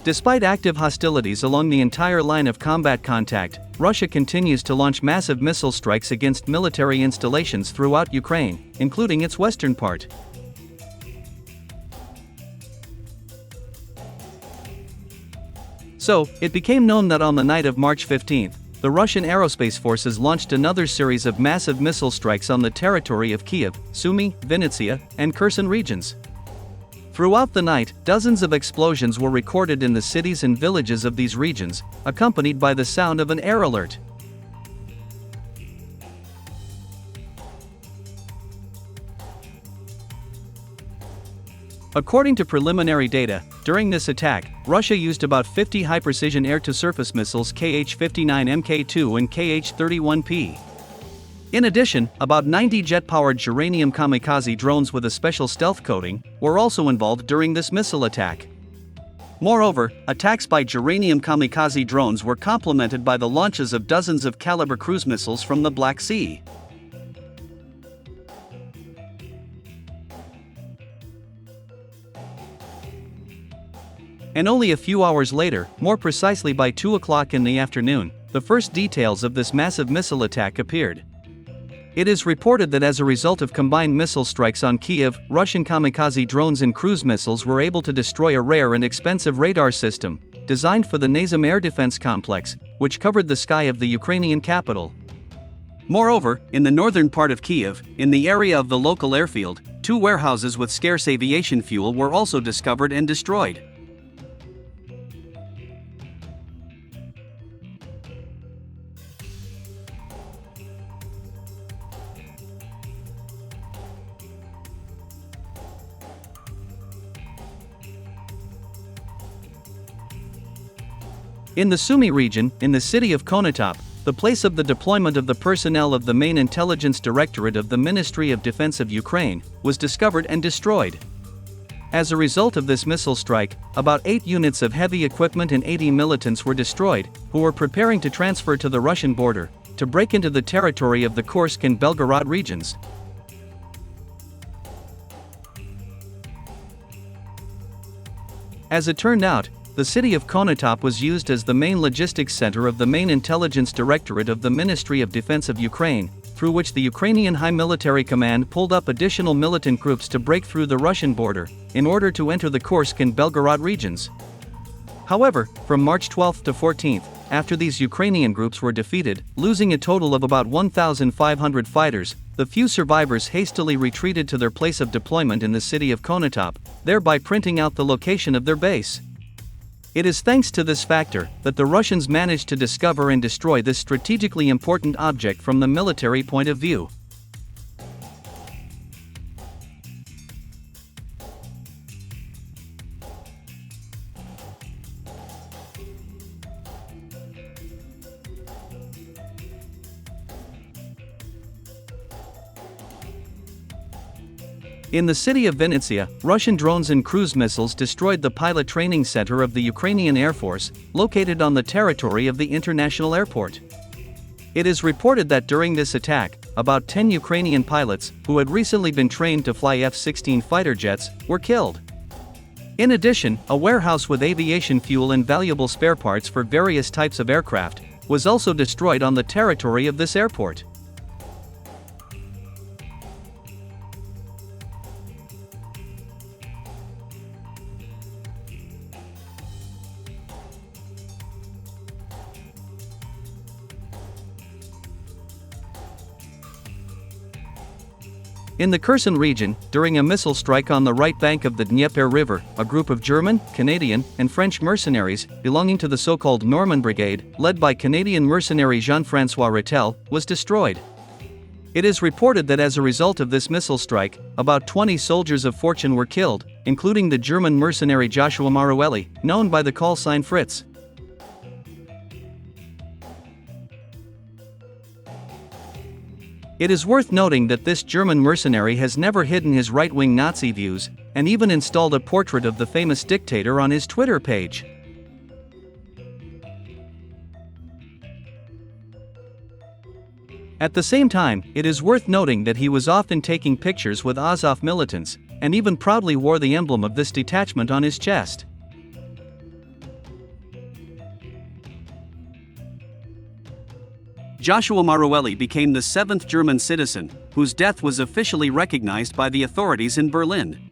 Despite active hostilities along the entire line of combat contact, Russia continues to launch massive missile strikes against military installations throughout Ukraine, including its western part. So, it became known that on the night of March 15, the Russian Aerospace Forces launched another series of massive missile strikes on the territory of Kyiv, Sumy, Vinnytsia, and Kherson regions. Throughout the night, dozens of explosions were recorded in the cities and villages of these regions, accompanied by the sound of an air alert. According to preliminary data, during this attack, Russia used about 50 high-precision air-to-surface missiles KH-59MK2 and KH-31P. In addition, about 90 jet-powered uranium kamikaze drones with a special stealth coating were also involved during this missile attack. Moreover, attacks by uranium kamikaze drones were complemented by the launches of dozens of caliber cruise missiles from the Black Sea. And only a few hours later, more precisely by 2 o'clock in the afternoon, the first details of this massive missile attack appeared. It is reported that as a result of combined missile strikes on Kyiv, Russian kamikaze drones and cruise missiles were able to destroy a rare and expensive radar system, designed for the Nazem air defense complex, which covered the sky of the Ukrainian capital. Moreover, in the northern part of Kyiv, in the area of the local airfield, 2 warehouses with scarce aviation fuel were also discovered and destroyed. In the Sumy region, in the city of Konotop, the place of the deployment of the personnel of the main intelligence directorate of the Ministry of Defense of Ukraine, was discovered and destroyed. As a result of this missile strike, about 8 units of heavy equipment and 80 militants were destroyed, who were preparing to transfer to the Russian border, to break into the territory of the Kursk and Belgorod regions. As it turned out, the city of Konotop was used as the main logistics center of the main intelligence directorate of the Ministry of Defense of Ukraine, through which the Ukrainian High Military Command pulled up additional militant groups to break through the Russian border, in order to enter the Kursk and Belgorod regions. However, from March 12 to 14, after these Ukrainian groups were defeated, losing a total of about 1,500 fighters, the few survivors hastily retreated to their place of deployment in the city of Konotop, thereby printing out the location of their base. It is thanks to this factor that the Russians managed to discover and destroy this strategically important object from the military point of view. In the city of Vinnytsia, Russian drones and cruise missiles destroyed the pilot training center of the Ukrainian Air Force, located on the territory of the international airport. It is reported that during this attack, about 10 Ukrainian pilots, who had recently been trained to fly F-16 fighter jets, were killed. In addition, a warehouse with aviation fuel and valuable spare parts for various types of aircraft was also destroyed on the territory of this airport. In the Kherson region, during a missile strike on the right bank of the Dnieper River, a group of German, Canadian, and French mercenaries, belonging to the so-called Norman Brigade, led by Canadian mercenary Jean-François Rattel, was destroyed. It is reported that as a result of this missile strike, about 20 soldiers of fortune were killed, including the German mercenary Joshua Maruelli, known by the call sign Fritz. It is worth noting that this German mercenary has never hidden his right-wing Nazi views, and even installed a portrait of the famous dictator on his Twitter page. At the same time, it is worth noting that he was often taking pictures with Azov militants, and even proudly wore the emblem of this detachment on his chest. Joshua Marueli became the 7th German citizen, whose death was officially recognized by the authorities in Berlin.